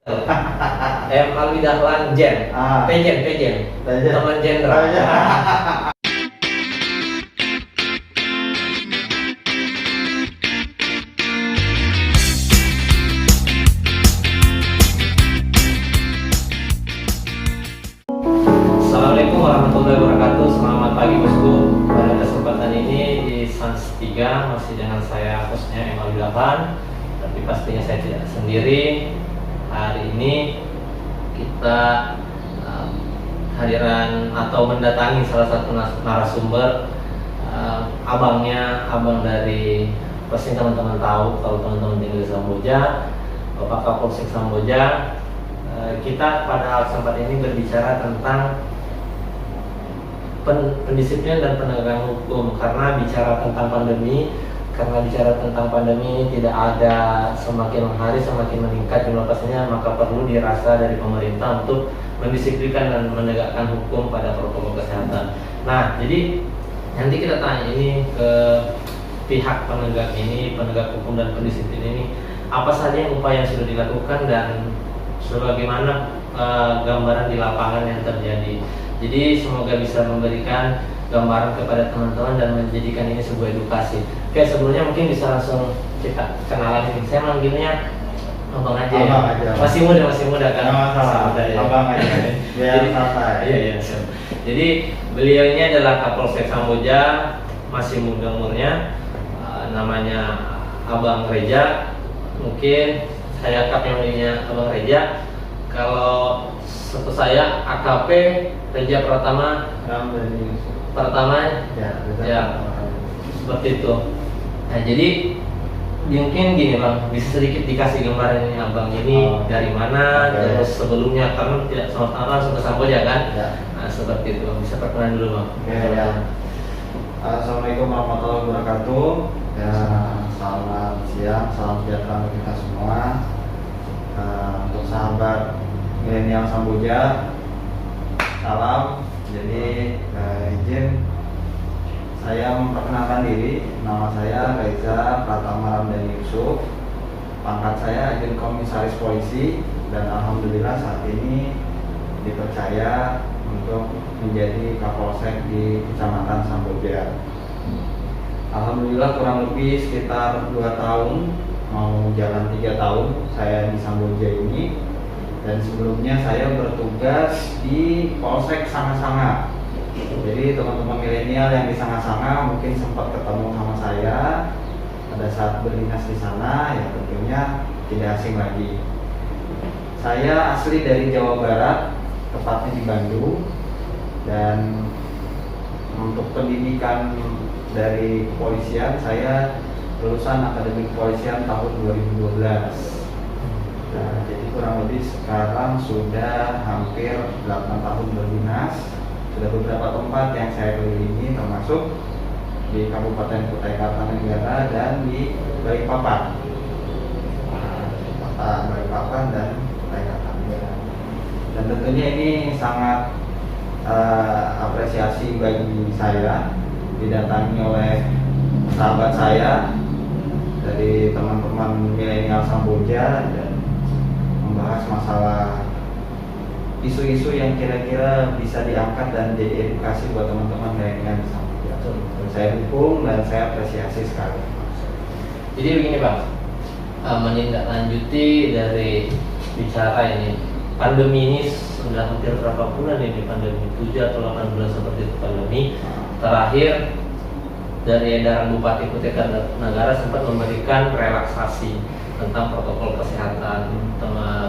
Alwi Dahlan Jen. Pejen. Teman jenderal. Assalamualaikum warahmatullahi wabarakatuh. Selamat pagi bosku. Pada kesempatan ini di Sans 3 masih dengan saya hostnya Alwi Dahlan. Tapi pastinya saya tidak sendiri. Hari ini kita hadiran atau mendatangi salah satu narasumber, abang dari, pasti teman-teman tahu kalau teman-teman tinggal di Samboja, Bapak Kapolsek Samboja. Kita pada kesempatan ini berbicara tentang pendisiplinan dan penegakan hukum, karena bicara tentang pandemi tidak ada semakin hari semakin meningkat jumlah pasiennya, maka perlu dirasa dari pemerintah untuk mendisiplinkan dan menegakkan hukum pada protokol kesehatan. Nah, jadi nanti kita tanya ini ke pihak penegak hukum dan pendisiplin ini, apa saja yang upaya yang sudah dilakukan dan sebagaimana gambaran di lapangan yang terjadi. Jadi semoga bisa memberikan gambaran kepada teman-teman dan menjadikan ini sebuah edukasi. Oke, sebelumnya mungkin bisa langsung kita kenalan ini. Saya manggilnya abang aja. Masih muda kan? Abang aja. Jadi, iya. Jadi beliau ini adalah Kapolsek Samboja, masih muda umurnya, namanya Abang Reja. Mungkin saya akap yang lainnya Abang Reja. Kalau satu saya AKP Reja Pratama ya, seperti itu. Nah, jadi mungkin gini bang, bisa sedikit dikasih gambaran ini abang ini dari mana, terus sebelumnya karena tidak langsung ke Samboja kan? Ya. Nah, seperti itu, bisa perkenalan dulu bang. Ya. Assalamualaikum warahmatullahi wabarakatuh. Ya, selamat siang, salam sejahtera untuk kita semua. Untuk sahabat milenial Samboja, salam. Jadi izin saya memperkenalkan diri. Nama saya Reza Pratama Ramdhani Yusuf. Pangkat saya Ajun Komisaris Polisi, dan alhamdulillah saat ini dipercaya untuk menjadi Kapolsek di Kecamatan Samboja. Alhamdulillah kurang lebih sekitar 2 tahun, mau jalan 3 tahun saya di Samboja ini. Dan sebelumnya saya bertugas di Polsek Sanga-Sanga. Jadi teman-teman milenial yang di Sanga-Sanga mungkin sempat ketemu sama saya pada saat berdinas di sana, ya tentunya tidak asing lagi. Saya asli dari Jawa Barat, tepatnya di Bandung. Dan untuk pendidikan dari kepolisian, saya lulusan Akademi Kepolisian tahun 2012. Nah, jadi kurang lebih sekarang sudah hampir 8 tahun berdinas. Sudah beberapa tempat yang saya kelilingi, termasuk di Kabupaten Kutai Kartanegara dan di Balikpapan. Kota Balikpapan dan Kutai Kartanegara. Dan tentunya ini sangat apresiasi bagi saya, didatangi oleh sahabat saya dari teman-teman milenial Samboja dan membahas masalah isu-isu yang kira-kira bisa diangkat dan jadi edukasi buat teman-teman milenial di Samboja. Saya dukung dan saya apresiasi sekali. Jadi begini bang, menindaklanjuti dari bicara ini, pandemi ini sudah hampir berapa bulan ini pandemi, 7 atau 8 bulan seperti itu pandemi. Terakhir dari edaran Bupati Kutai Kartanegara sempat memberikan relaksasi tentang protokol kesehatan.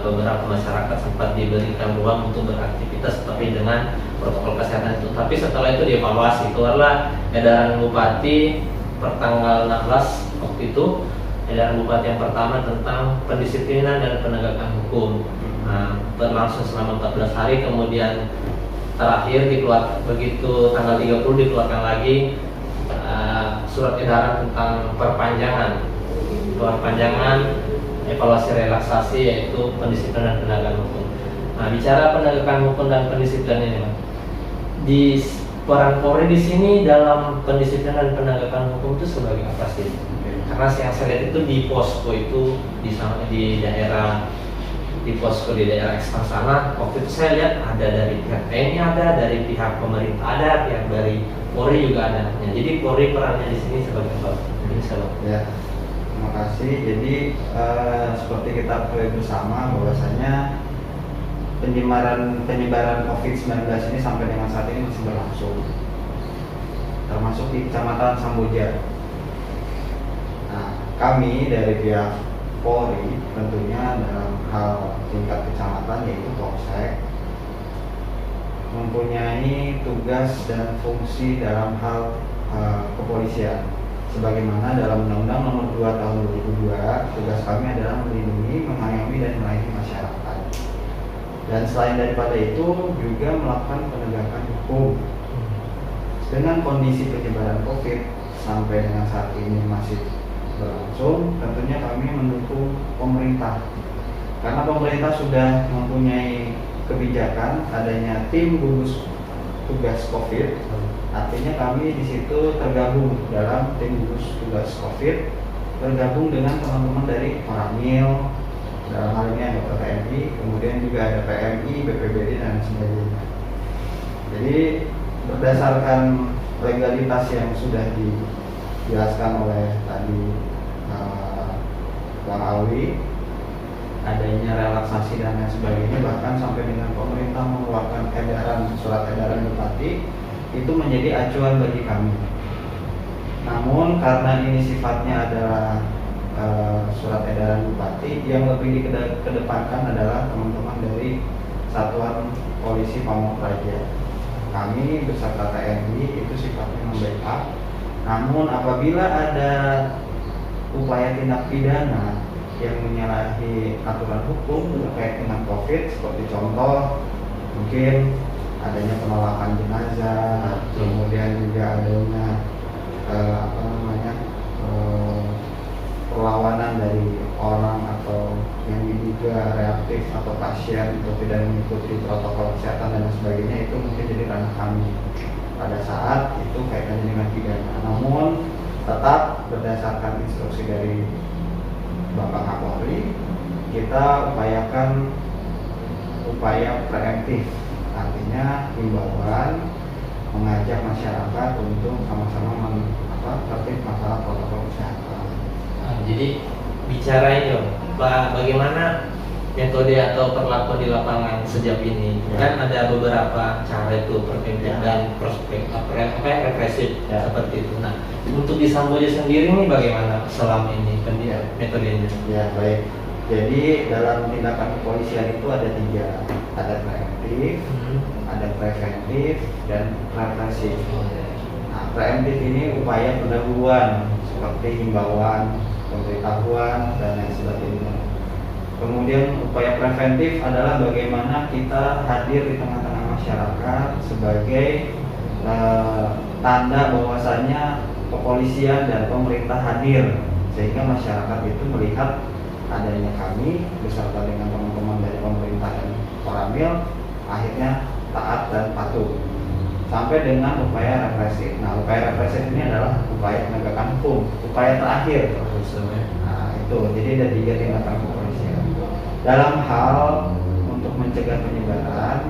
Beberapa masyarakat sempat diberikan ruang untuk beraktivitas tapi dengan protokol kesehatan itu. Tapi setelah itu dievaluasi, keluarlah edaran Bupati pertanggal 16 waktu itu, edaran Bupati yang pertama tentang pendisiplinan dan penegakan hukum. Nah, berlangsung selama 14 hari, kemudian terakhir begitu tanggal 30 dikeluarkan lagi surat edaran tentang perpanjangan evaluasi relaksasi, yaitu pendisiplinan dan penegakan hukum. Nah, bicara penegakan hukum dan pendisiplinan ini, di peran Polri di sini dalam pendisiplinan dan penegakan hukum itu sebagai apa sih? Karena yang saya lihat itu di posko itu di daerah di posko di daerah ekstern sana, waktu itu saya lihat ada dari pihak TNI, ada dari pihak pemerintah, ada pihak dari Polri juga ada. Ya, jadi Polri perannya di sini sebagai apa? Ya, terima kasih. Jadi seperti kita ketahui bersama bahwasanya penyebaran COVID-19 ini sampai dengan saat ini masih berlangsung, termasuk di Kecamatan Samboja. Nah, kami dari pihak Polri tentunya dalam hal tingkat kecamatan yaitu Polsek mempunyai tugas dan fungsi dalam hal kepolisian. Sebagaimana dalam Undang-Undang Nomor 2 Tahun 2002, tugas kami adalah melindungi, mengayomi dan melayani masyarakat. Dan selain daripada itu juga melakukan penegakan hukum. Dengan kondisi penyebaran COVID sampai dengan saat ini masih berlangsung, tentunya kami mendukung pemerintah karena pemerintah sudah mempunyai kebijakan adanya tim gugus tugas COVID. Artinya kami di situ tergabung dalam tim gugus tugas COVID, tergabung dengan teman-teman dari Koramil, dalam hal ini ada TNI, kemudian juga ada PMI, BPBD dan sebagainya. Jadi berdasarkan legalitas yang sudah dijelaskan oleh tadi Bang Alwi, adanya relaksasi dan lain sebagainya, bahkan sampai dengan pemerintah mengeluarkan surat edaran bupati, itu menjadi acuan bagi kami. Namun karena ini sifatnya adalah surat edaran bupati, yang lebih dikedepankan adalah teman-teman dari Satuan Polisi Pamong Praja. Kami beserta TNI itu sifatnya membackup. Namun apabila ada upaya tindak pidana yang menyalahi aturan hukum terkait dengan COVID, seperti contoh mungkin adanya penolakan jenazah, kemudian juga adanya perlawanan dari orang atau yang diduga reaktif atau pasien atau tidak mengikuti protokol kesehatan dan sebagainya, itu mungkin jadi ranah kami pada saat itu kaitannya dengan pidana. Namun tetap berdasarkan instruksi dari Bapak Kapolri, kita upayakan upaya preemptif, artinya himbauan mengajak masyarakat untuk sama-sama tertib masalah protokol kesehatan. Jadi bicara ini dong, bagaimana metode atau perlakuan di lapangan sejauh ini? Kan ada beberapa cara itu, preventif dan prospek represif seperti itu. Nah, untuk di Samboja sendiri ini bagaimana selama ini metodenya? Ya, baik. Jadi dalam tindakan kepolisian itu ada 3, ada preemptif, ada preventif, dan represif. Nah, preemptif ini upaya pendahuluan seperti himbauan, pemberitahuan, dan lain sebagainya. Kemudian upaya preventif adalah bagaimana kita hadir di tengah-tengah masyarakat sebagai tanda bahwasanya kepolisian dan pemerintah hadir, sehingga masyarakat itu melihat adanya kami beserta dengan teman-teman dari pemerintah dan Koramil akhirnya taat dan patuh, sampai dengan upaya represif. Nah, upaya represif ini adalah upaya penegakan hukum, upaya terakhir. Nah, itu jadi ada 3 tindakan kepolisian. Dalam hal untuk mencegah penyebaran,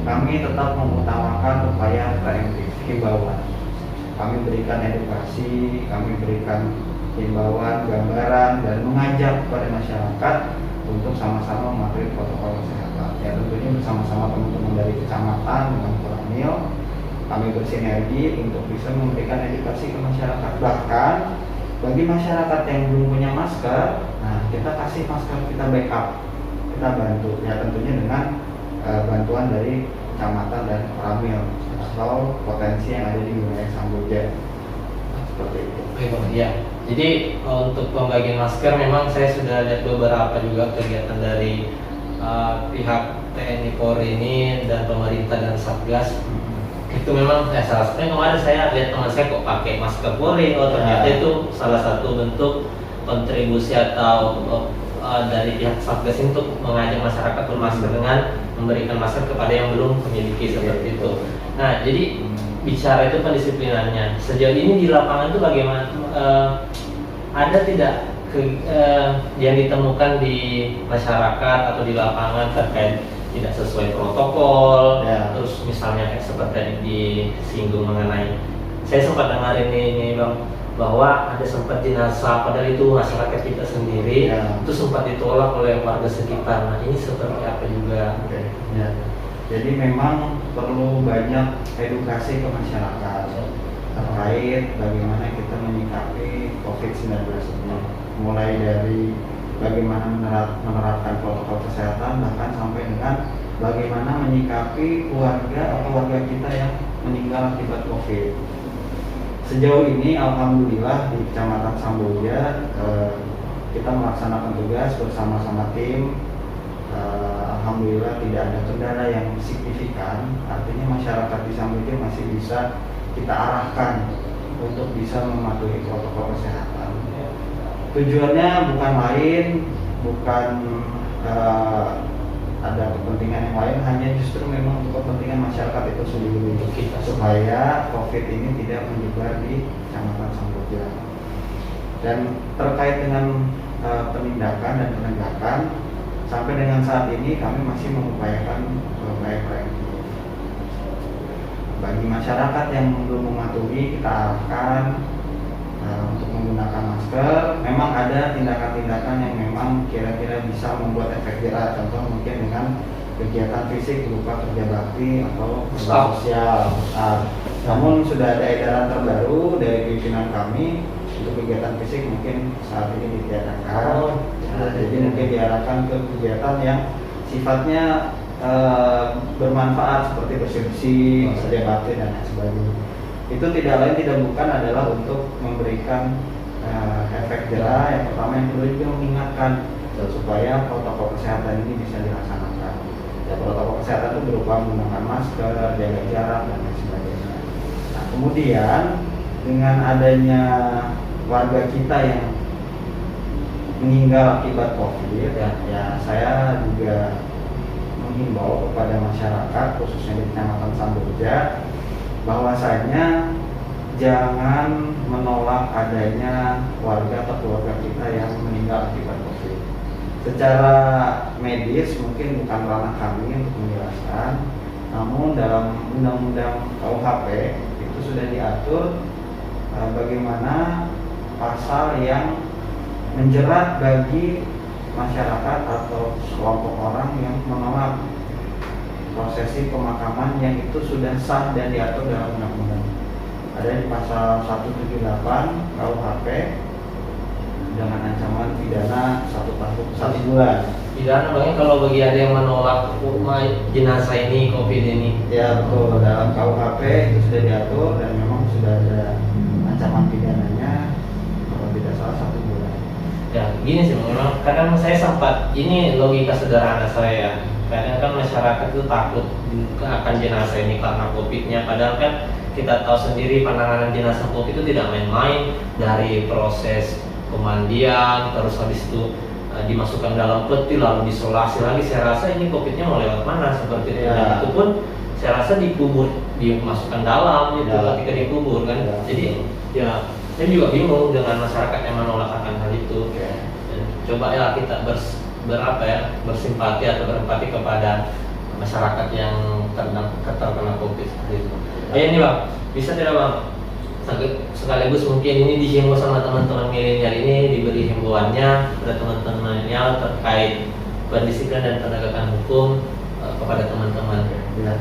kami tetap mengutamakan upaya preemptif, himbauan. Kami berikan edukasi, kami berikan himbauan, gambaran, dan mengajak kepada masyarakat untuk sama-sama mematuhi protokol kesehatan. Ya, tentunya bersama-sama teman-teman dari kecamatan dengan Koramil, kami bersinergi untuk bisa memberikan edukasi ke masyarakat. Bahkan bagi masyarakat yang belum punya masker, nah kita kasih masker, kita backup, kita bantu. Ya, tentunya dengan bantuan dari kecamatan dan Koramil atau potensi yang ada di wilayah Samboja. Seperti itu. Ya, jadi untuk pembagian masker memang saya sudah lihat beberapa juga kegiatan dari pihak TNI Polri ini dan pemerintah dan Satgas. Itu memang salah satunya kemarin saya lihat teman saya kok pakai masker Polri. Oh, ternyata itu salah satu bentuk kontribusi atau dari pihak Satgas untuk mengajak masyarakat bermasker dengan memberikan masker kepada yang belum memiliki seperti itu. Nah, jadi bicara itu pendisiplinannya. Sejauh ini di lapangan itu bagaimana? Ada tidak yang ditemukan di masyarakat atau di lapangan terkait tidak sesuai protokol, Ya. terus misalnya seperti tadi disinggung mengenai, saya sempat dengar ini Bang, bahwa ada sempat jenazah padahal itu masyarakat kita sendiri, Ya. itu sempat ditolak oleh warga sekitar. Nah ini seperti apa juga? Oke. Ya. Jadi memang perlu banyak edukasi ke masyarakat terkait bagaimana kita menyikapi COVID-19 ini, mulai dari bagaimana menerapkan protokol kesehatan, bahkan sampai dengan bagaimana menyikapi keluarga atau warga kita yang meninggal akibat COVID. Sejauh ini alhamdulillah di Kecamatan Samboja kita melaksanakan tugas bersama-sama tim. Alhamdulillah tidak ada kendala yang signifikan, artinya masyarakat di Samboja masih bisa kita arahkan untuk bisa mematuhi protokol kesehatan. Tujuannya bukan lain, bukan ada kepentingan yang lain, hanya justru memang untuk kepentingan masyarakat itu sendiri, supaya COVID ini tidak menyebar di Kecamatan Samboja. Dan terkait dengan penindakan dan penegakan, sampai dengan saat ini kami masih mengupayakan upaya preventif. Bagi masyarakat yang belum mematuhi, kita arahkan untuk menggunakan masker. Memang ada tindakan-tindakan yang memang kira-kira bisa membuat efek jerah, contoh mungkin dengan kegiatan fisik berupa kerja bakti atau kerja sosial. Namun sudah ada edaran terbaru dari pimpinan kami untuk kegiatan fisik mungkin saat ini ditiadakan. Jadi mungkin diarahkan ke kegiatan yang sifatnya bermanfaat seperti bersih-bersih, kerja bakti dan lain sebagainya. Itu tidak lain tidak bukan adalah untuk memberikan efek jerah. Yang pertama, yang kedua juga mengingatkan supaya protokol kesehatan ini bisa dilaksanakan. Ya, protokol kesehatan itu berupa menggunakan masker, jaga jarak dan lain sebagainya. Nah, kemudian dengan adanya warga kita yang meninggal akibat COVID, ya saya juga menghimbau kepada masyarakat khususnya di Kecamatan Samboja bahwasanya jangan menolak adanya warga atau keluarga kita yang meninggal akibat COVID. Secara medis mungkin bukan ranah kami untuk menjelaskan, namun dalam Undang-Undang KUHP itu sudah diatur bagaimana pasal yang menjerat bagi masyarakat atau kelompok orang yang menolak prosesi pemakaman yang itu sudah sah dan diatur dalam undang-undang. Ada di pasal 178 KUHP dengan ancaman pidana 1 tahun 1 bulan. Pidana Bang, kalau bagi ada yang menolak jenazah ini, COVID ini. Ya betul, dalam KUHP itu sudah diatur dan memang sudah ada ancaman pidananya kalau tidak salah 1 bulan. Ya gini sih, memang kadang saya sempat, ini logika sederhana saya, kadang kan masyarakat itu takut akan jenazah ini karena COVID-nya, padahal kan kita tahu sendiri penanganan jenazah COVID itu tidak main-main, dari proses pemandian, terus habis itu dimasukkan dalam peti, lalu diisolasi lagi. Saya rasa ini COVID-nya mau lewat mana seperti itu, dan itu pun saya rasa dikubur, dimasukkan dalam itu ketika dikubur kan. Jadi ya saya juga bingung dengan masyarakat yang menolak akan hal itu. Dan coba ya kita bersimpati atau berempati kepada masyarakat yang terkena COVID seperti itu. Ini Bang, bisa tidak Bang? Sekaligus mungkin ini dihimbau sama teman-teman milenial, ini diberi himbauannya kepada teman-teman milenial terkait pendisiplinan dan penegakan hukum kepada teman-teman. Ya.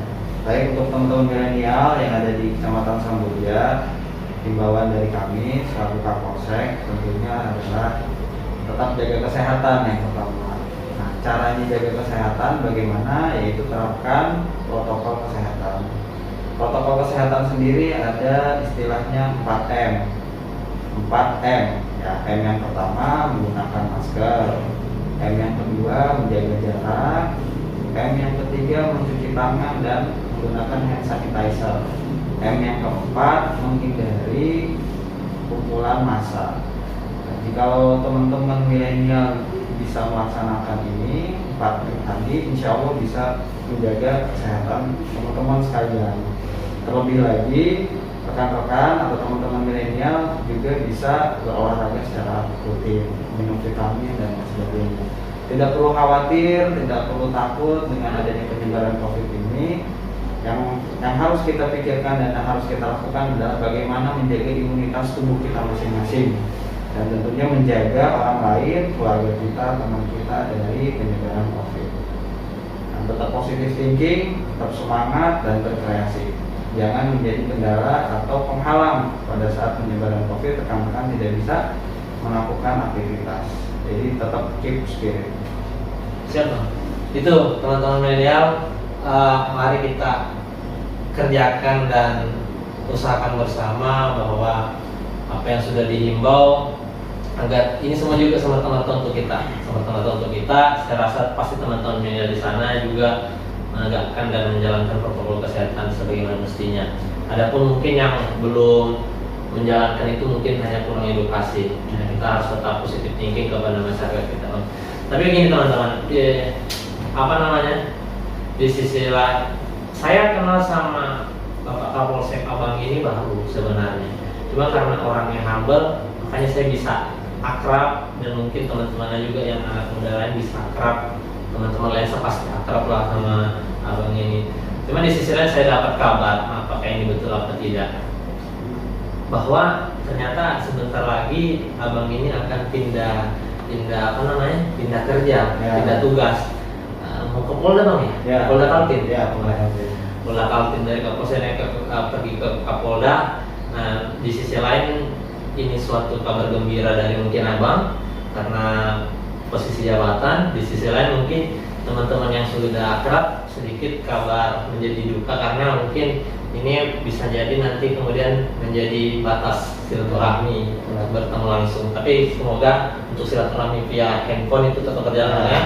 Baik, untuk teman-teman milenial yang ada di Kecamatan Samboja, himbauan dari kami selaku Kapolsek tentunya adalah tetap jaga kesehatan yang pertama. Nah, caranya jaga kesehatan bagaimana? Yaitu terapkan protokol kesehatan. Protokol kesehatan sendiri ada istilahnya 4M. 4M. Ya, M yang pertama menggunakan masker. M yang kedua menjaga jarak. M yang ketiga mencuci tangan dan menggunakan hand sanitizer. M yang keempat menghindari kumpulan massa. Jadi kalau teman-teman milenial bisa melaksanakan ini 4 tadi, insya Allah bisa menjaga kesehatan teman-teman sekalian. Terlebih lagi rekan-rekan atau teman-teman milenial juga bisa berolahraga secara rutin, minum vitamin dan sebagainya. Tidak perlu khawatir, tidak perlu takut dengan adanya penyebaran COVID ini. Yang harus kita pikirkan dan yang harus kita lakukan adalah bagaimana menjaga imunitas tubuh kita masing-masing, dan tentunya menjaga orang lain, keluarga kita, teman kita dari penyebaran COVID. Nah, tetap positive thinking, tetap semangat dan berkreasi. Jangan menjadi kendala atau penghalang pada saat penyebaran COVID, rekan-rekan tidak bisa melakukan aktivitas. Jadi tetap keep spirit. Siap Bang. Itu teman-teman milenial, mari kita kerjakan dan usahakan bersama bahwa apa yang sudah dihimbau, agar ini semua juga semata-mata untuk kita, Saya rasa pasti teman-teman milenial di sana juga menegakkan dan menjalankan protokol kesehatan sebagaimana mestinya. Adapun mungkin yang belum menjalankan itu mungkin hanya kurang edukasi. Kita harus tetap positif thinking kepada masyarakat kita. Tapi begini teman-teman, di sisi lain, saya kenal sama Bapak Kapolsek Abang ini baru sebenarnya. Cuma karena orangnya humble, makanya saya bisa akrab, dan mungkin teman-temannya juga yang anak muda lain bisa akrab. Teman-teman lain pasti akrab lah sama abang ini. Cuma di sisi lain saya dapat kabar, apakah ini betul atau tidak, bahwa ternyata sebentar lagi abang ini akan pindah kerja, pindah tugas. Mau ke Polda Bang ya? Polda Kaltim. Polda Kaltim, dari Kapolsek pergi ke Kapolda. Nah, di sisi lain ini suatu kabar gembira dari mungkin abang karena posisi jabatan. Di sisi lain mungkin teman-teman yang sudah akrab sedikit kabar menjadi duka, karena mungkin ini bisa jadi nanti kemudian menjadi batas silaturahmi bertemu langsung. Tapi semoga untuk silaturahmi via handphone itu tetap berjalan ya.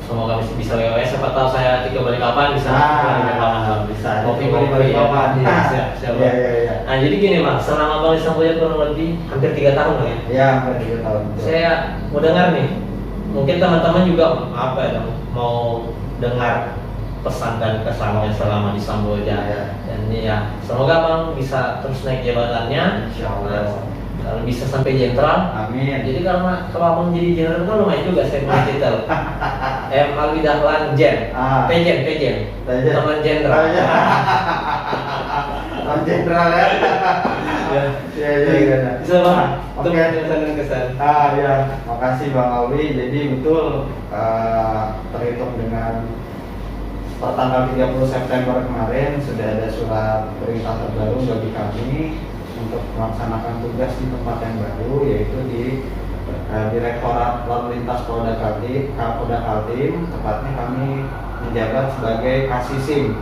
Semoga bisa WWS, siapa tahu saya tiga balik kapan bisa kopi kapan. Siap. Nah, jadi gini Bang, selama Bang di Samboja kurang lebih hampir 3 tahun ya? Iya, hampir 3 tahun. Saya mau dengar nih, mungkin teman-teman juga mau dengar pesan dan kesannya selama di Samboja. Dan ya, semoga Bang bisa terus naik jabatannya. Insyaallah. Kalau bisa sampai jenderal, amin. Jadi kalau abang jadi jenderal kan lumayan juga saya punya titel. Alwi Dahlan Jen, Pejen, teman jenderal. Teman jenderal ya. Ya. Bisa Bang. Oke. Kesan. Ya, makasih Bang Alwi. Jadi betul terhitung dengan pertanggal 30 September kemarin sudah ada surat perintah terbaru bagi kami untuk melaksanakan tugas di tempat yang baru, yaitu di Direktorat Lalu Lintas Polda Kaltim. Tepatnya kami menjabat sebagai Kasisim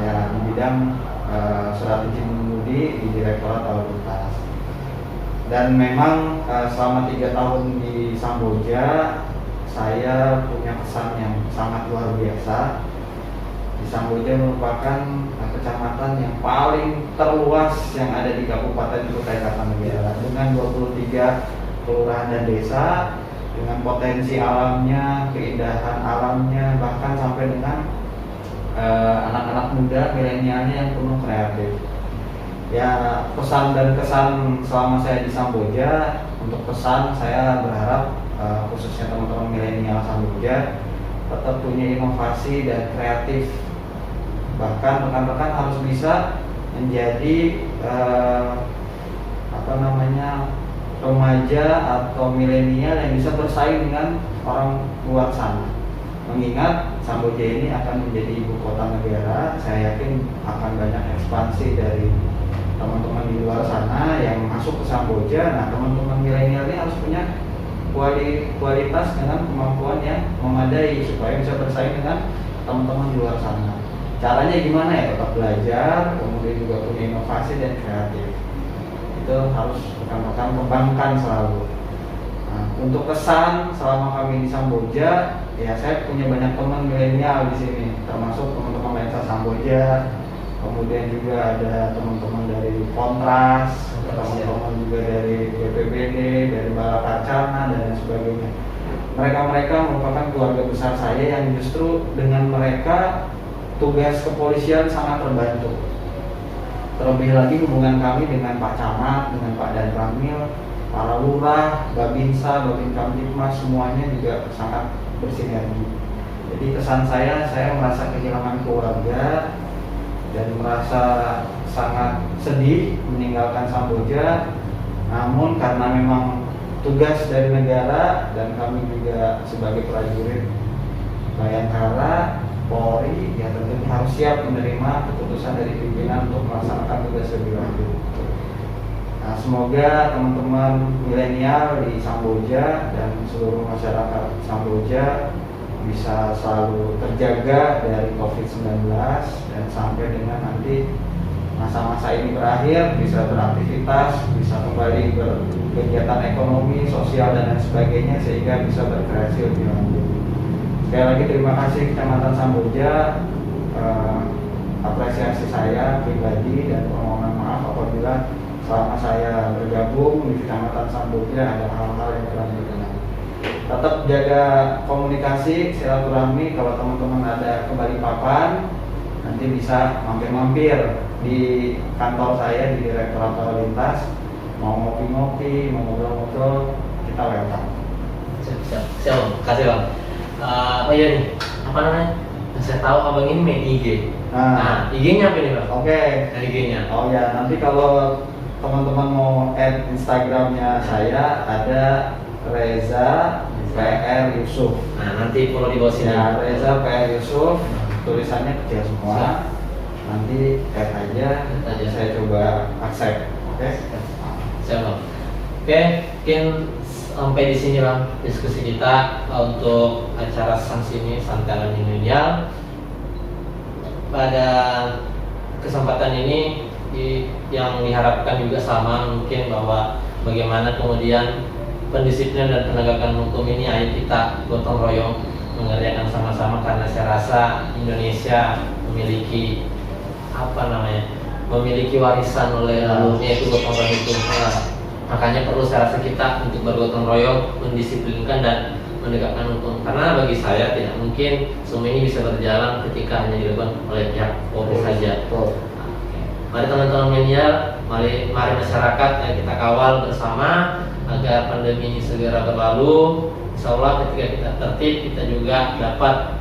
ya, di bidang surat izin mengemudi di Direktorat Lalu Lintas. Dan memang selama 3 tahun di Samboja, saya punya kesan yang sangat luar biasa. Di Samboja merupakan kecamatan yang paling terluas yang ada di Kabupaten Kutai Kartanegara, dengan 23 kelurahan dan desa, dengan potensi alamnya, keindahan alamnya, bahkan sampai dengan anak-anak muda milenialnya yang penuh kreatif. Ya, pesan dan kesan selama saya di Samboja, untuk pesan saya berharap khususnya teman-teman milenial Samboja tetap punya inovasi dan kreatif. Bahkan rekan-rekan harus bisa menjadi remaja atau milenial yang bisa bersaing dengan orang luar sana. Mengingat Samboja ini akan menjadi ibu kota negara, saya yakin akan banyak ekspansi dari teman-teman di luar sana yang masuk ke Samboja. Nah, teman-teman milenial ini harus punya kualitas dengan kemampuan yang memadai supaya bisa bersaing dengan teman-teman di luar sana. Caranya gimana ya? Tetap belajar, kemudian juga punya inovasi dan kreatif. Itu harus rekan-rekan kembangkan selalu. Nah, untuk kesan selama kami di Samboja, ya saya punya banyak teman milenial di sini, termasuk teman-teman Lensa Samboja, kemudian juga ada teman-teman dari Kontras, teman-teman juga dari BPBD, dari Balakacana dan sebagainya. Mereka merupakan keluarga besar saya yang justru dengan mereka tugas kepolisian sangat terbantu. terlebih lagi hubungan kami dengan Pak Camat, dengan Pak Dan Ramil, para lurah, Babinsa, Babin Kamtipmas, semuanya juga sangat bersinergi. Jadi kesan saya merasa kehilangan keluarga dan merasa sangat sedih meninggalkan Samboja. Namun karena memang tugas dari negara dan kami juga sebagai prajurit Bayangkara, Polri, ya tentunya harus siap menerima keputusan dari pimpinan untuk melaksanakan tugas lebih lanjut. Nah, semoga teman-teman milenial di Samboja dan seluruh masyarakat Samboja bisa selalu terjaga dari COVID-19 dan sampai dengan nanti masa-masa ini berakhir bisa beraktivitas, bisa kembali berkegiatan ekonomi, sosial dan lain sebagainya sehingga bisa berkreasi lebih lanjut. Sekali lagi terima kasih Kecamatan Samboja, apresiasi saya pribadi dan permohonan maaf apabila selama saya bergabung di Kecamatan Samboja ada hal-hal yang kurang berkenan. Tetap jaga komunikasi, silaturahmi. Kalau teman-teman ada kembali papan, nanti bisa mampir-mampir di kantor saya di Direktorat Lalu Lintas. Mau ngopi-ngopi, mau ngobrol-ngobrol, kita welcome. Siap, kasih Bang. Oh iya nih, apa namanya? Saya tahu abang ini main IG. Nah, IG-nya apa nih Bang? Oke. IG-nya. Oh ya, nanti kalau teman-teman mau add Instagramnya saya ada Reza PR Yusuf. Nah, nanti follow di bawah sini. Ya, Reza PR Yusuf, tulisannya kecil semua. Nanti add aja, saya coba accept. Oke? Siap Bang. Oke, mungkin sampai di sini Bang diskusi kita untuk acara sanksi ini Santaran Milenial. Pada kesempatan ini yang diharapkan juga sama mungkin bahwa bagaimana kemudian pendisiplinan dan penegakan hukum ini ayo kita gotong royong mengerjakan sama-sama, karena saya rasa Indonesia memiliki memiliki warisan oleh leluhurnya itu gotong royong itu. Makanya perlu saya rasa kita untuk bergotong royong mendisiplinkan dan menegakkan hukum, karena bagi saya tidak mungkin semua ini bisa berjalan ketika hanya dilakukan oleh pihak Polri saja. Mari teman-teman milenial, mari masyarakat yang kita kawal bersama agar pandemi ini segera berlalu. Insya Allah ketika kita tertib, kita juga dapat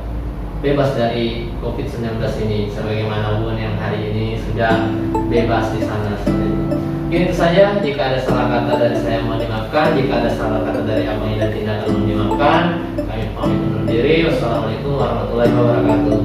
bebas dari COVID-19 ini, sebagaimana hubungan yang hari ini sudah bebas di sana. Mungkin itu saja. Jika ada salah kata dari saya mohon dimaafkan. Jika ada salah kata dari abang dan tindakan mohon dimaafkan. Kami pamit undur diri. Wassalamualaikum warahmatullahi wabarakatuh.